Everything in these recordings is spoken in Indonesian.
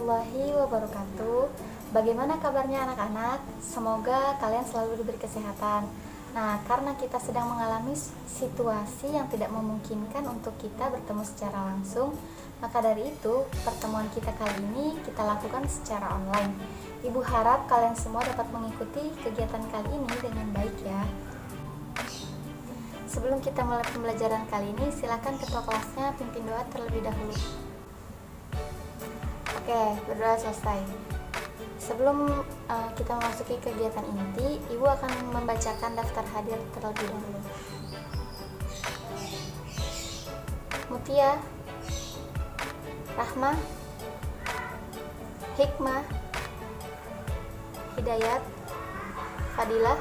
warahmatullahi wabarakatuh. Bagaimana kabarnya anak-anak? Semoga kalian selalu diberi kesehatan. Nah, karena kita sedang mengalami situasi yang tidak memungkinkan untuk kita bertemu secara langsung, maka dari itu, pertemuan kita kali ini kita lakukan secara online. Ibu harap kalian semua dapat mengikuti kegiatan kali ini dengan baik ya. Sebelum kita mulai pembelajaran kali ini, silakan ketua kelasnya pimpin doa terlebih dahulu. Oke, berdoa selesai. Sebelum kita memasuki kegiatan inti, Ibu akan membacakan daftar hadir terlebih dahulu. Mutia, Rahma, Hikmah, Hidayat, Fadilah.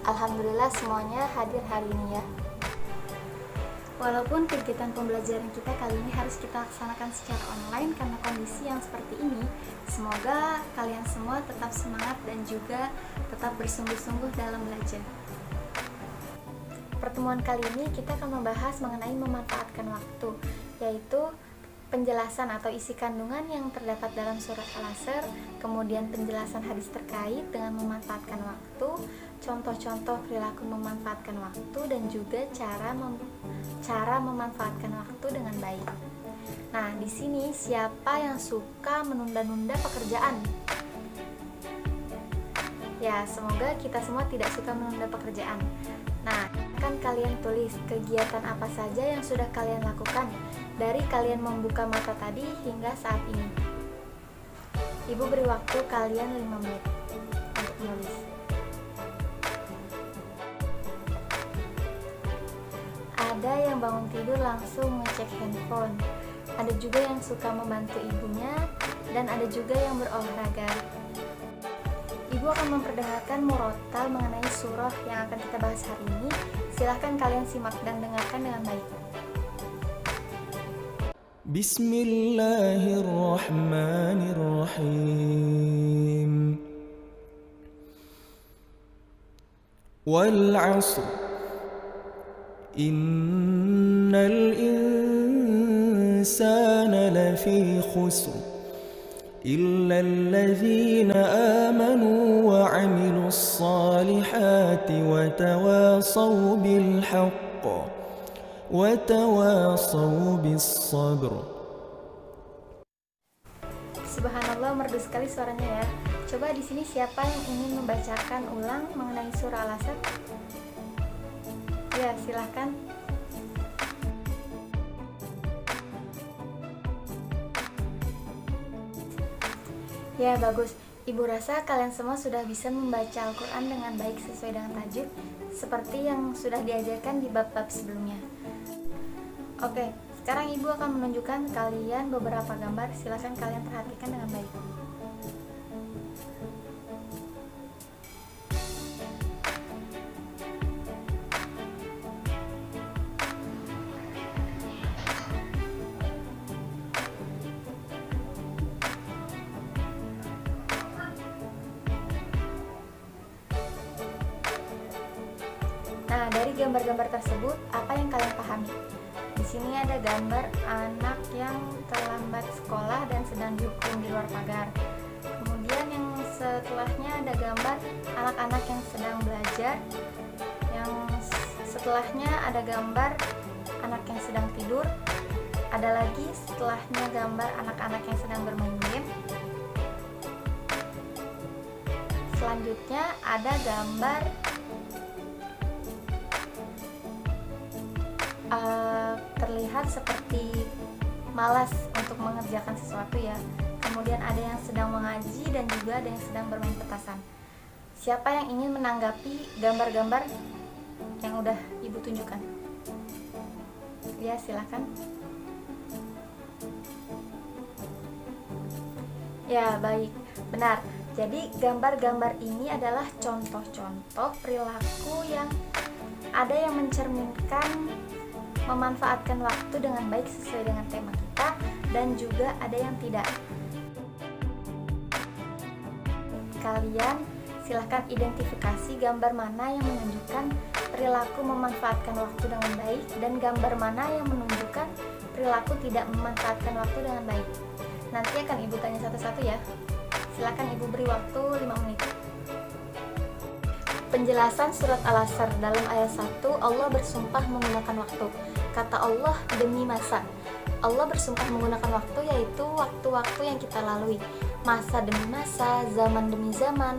Alhamdulillah semuanya hadir hari ini ya. Walaupun kegiatan pembelajaran kita kali ini harus kita laksanakan secara online karena kondisi yang seperti ini, semoga kalian semua tetap semangat dan juga tetap bersungguh-sungguh dalam belajar. Pertemuan kali ini kita akan membahas mengenai memanfaatkan waktu, yaitu penjelasan atau isi kandungan yang terdapat dalam surat Al-Asr, kemudian penjelasan hadis terkait dengan memanfaatkan waktu, contoh-contoh perilaku memanfaatkan waktu, dan juga cara memanfaatkan waktu dengan baik. Nah, di sini siapa yang suka menunda-nunda pekerjaan? Ya, semoga kita semua tidak suka menunda pekerjaan. Nah, akan kalian tulis kegiatan apa saja yang sudah kalian lakukan dari kalian membuka mata tadi hingga saat ini. Ibu beri waktu kalian 5 menit untuk menulis. Ada yang bangun tidur langsung ngecek handphone, ada juga yang suka membantu ibunya, dan ada juga yang berolahraga. Ibu akan memperdengarkan murotal mengenai surah yang akan kita bahas hari ini. Silahkan kalian simak dan dengarkan dengan baik. Bismillahirrahmanirrahim. Wal 'asr. Innal insana lafi khusr. إلا الذين آمنوا وعملوا الصالحات وتواصوا بالحق وتواصوا بالصبر. Subhanallah, merdu sekali suaranya ya. Coba di sini siapa yang ingin membacakan ulang mengenai surah Al-Asr? Ya, silahkan. Ya, bagus. Ibu rasa kalian semua sudah bisa membaca Al-Quran dengan baik sesuai dengan tajwid seperti yang sudah diajarkan di bab-bab sebelumnya. Oke, sekarang Ibu akan menunjukkan kalian beberapa gambar. Silakan kalian perhatikan dengan baik. Nah, dari gambar-gambar tersebut, apa yang kalian pahami? Di sini ada gambar anak yang terlambat sekolah dan sedang dihukum di luar pagar. Kemudian yang setelahnya ada gambar anak-anak yang sedang belajar. Yang setelahnya ada gambar anak yang sedang tidur. Ada lagi setelahnya gambar anak-anak yang sedang bermain game. Selanjutnya ada gambar terlihat seperti malas untuk mengerjakan sesuatu ya. Kemudian ada yang sedang mengaji dan juga ada yang sedang bermain petasan. Siapa yang ingin menanggapi gambar-gambar yang udah Ibu tunjukkan? Ya, silakan. Ya, baik. Benar. Jadi gambar-gambar ini adalah contoh-contoh perilaku yang ada yang mencerminkan memanfaatkan waktu dengan baik sesuai dengan tema kita, dan juga ada yang tidak. Kalian silahkan identifikasi gambar mana yang menunjukkan perilaku memanfaatkan waktu dengan baik dan gambar mana yang menunjukkan perilaku tidak memanfaatkan waktu dengan baik. Nanti akan Ibu tanya satu-satu ya. Silakan Ibu beri waktu 5 menit. Penjelasan surat Al-Asr dalam ayat 1, Allah bersumpah menggunakan waktu. Kata Allah demi masa. Allah bersumpah menggunakan waktu, yaitu waktu-waktu yang kita lalui, masa demi masa, zaman demi zaman.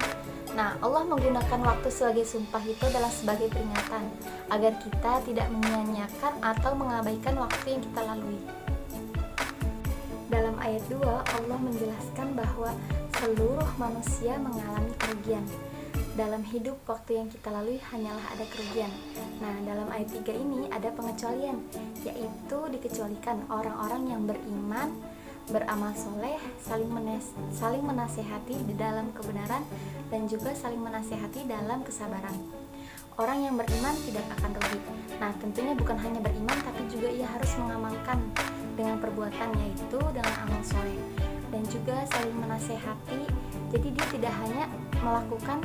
Nah, Allah menggunakan waktu sebagai sumpah itu adalah sebagai peringatan agar kita tidak menyia-nyiakan atau mengabaikan waktu yang kita lalui. Dalam ayat 2, Allah menjelaskan bahwa seluruh manusia mengalami kerugian. Dalam hidup, waktu yang kita lalui hanyalah ada kerugian. Nah, dalam ayat 3 ini ada pengecualian, yaitu dikecualikan orang-orang yang beriman, beramal soleh, saling menasehati di dalam kebenaran, dan juga saling menasehati dalam kesabaran. Orang yang beriman tidak akan rugi. Nah, tentunya bukan hanya beriman, tapi juga ia harus mengamalkan dengan perbuatan, yaitu dengan amal soleh, dan juga saling menasehati. Jadi dia tidak hanya melakukan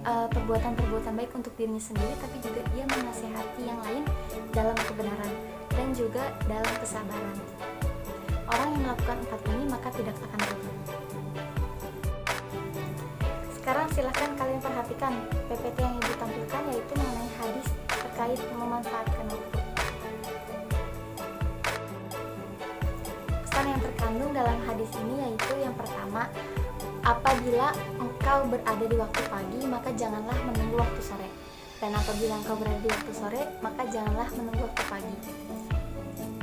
perbuatan-perbuatan baik untuk dirinya sendiri, tapi juga dia menasehati yang lain dalam kebenaran dan juga dalam kesabaran. Orang yang melakukan 4 ini maka tidak akan rugi. Sekarang silahkan kalian perhatikan PPT yang Ibu tampilkan, yaitu mengenai hadis terkait memanfaatkan waktu. Pesan yang terkandung dalam hadis ini yaitu yang pertama, apabila engkau berada di waktu pagi, maka janganlah menunggu waktu sore. Dan apabila engkau berada di waktu sore, maka janganlah menunggu waktu pagi.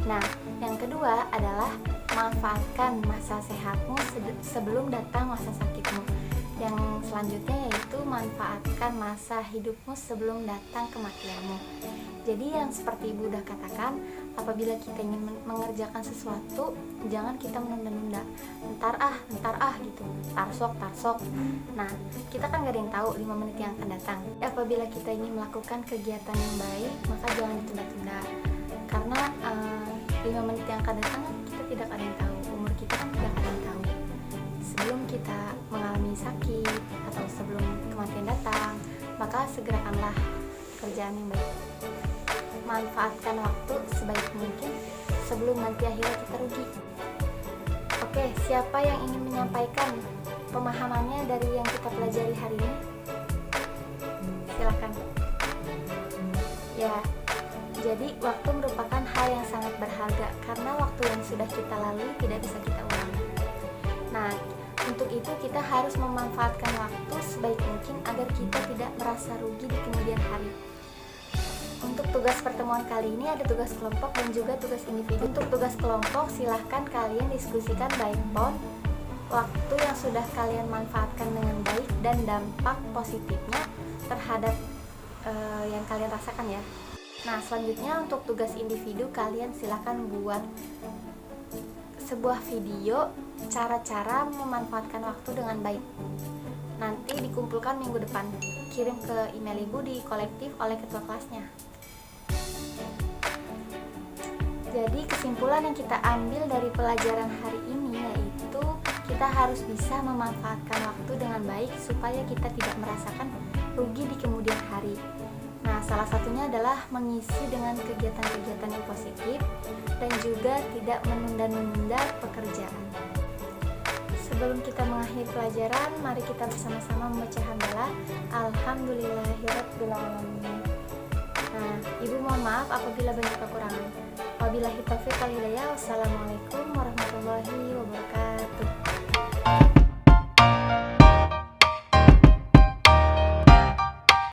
Nah, yang kedua adalah manfaatkan masa sehatmu sebelum datang masa sakitmu. Yang selanjutnya yaitu manfaatkan masa hidupmu sebelum datang kematianmu. Jadi yang seperti Ibu udah katakan, apabila kita ingin mengerjakan sesuatu, jangan kita menunda-nunda, ntar ah gitu, tarsok. Nah, kita kan gak ada yang tahu 5 menit yang akan datang. Apabila kita ingin melakukan kegiatan yang baik, maka jangan ditunda-tunda, karena 5 menit yang akan datang kita tidak ada yang tahu, umur kita kan tidak ada yang tahu. Sebelum kita mengalami sakit atau sebelum kematian datang, maka segerakanlah kerjaan yang baik. Manfaatkan waktu sebaik mungkin sebelum nanti akhirnya kita rugi. Oke, siapa yang ingin menyampaikan pemahamannya dari yang kita pelajari hari ini? Silakan. Ya, jadi waktu merupakan hal yang sangat berharga karena waktu yang sudah kita lalui tidak bisa kita ulang. Nah, untuk itu kita harus memanfaatkan waktu sebaik mungkin agar kita tidak merasa rugi di kemudian hari. Untuk tugas pertemuan kali ini ada tugas kelompok dan juga tugas individu. Untuk tugas kelompok, silahkan kalian diskusikan by phone waktu yang sudah kalian manfaatkan dengan baik dan dampak positifnya terhadap yang kalian rasakan ya. Nah, selanjutnya untuk tugas individu, kalian silahkan buat sebuah video cara-cara memanfaatkan waktu dengan baik. Nanti dikumpulkan minggu depan, kirim ke email Ibu di kolektif oleh ketua kelasnya. Jadi kesimpulan yang kita ambil dari pelajaran hari ini yaitu kita harus bisa memanfaatkan waktu dengan baik supaya kita tidak merasakan rugi di kemudian hari. Nah, salah satunya adalah mengisi dengan kegiatan-kegiatan yang positif dan juga tidak menunda-nunda pekerjaan. Sebelum kita mengakhiri pelajaran, mari kita bersama-sama membaca hamdalah. Alhamdulillahirrabbilalamin. Nah, Ibu mohon maaf apabila banyak kekurangan. Wabillahi taufiq wal hidayah. Wassalamualaikum warahmatullahi wabarakatuh.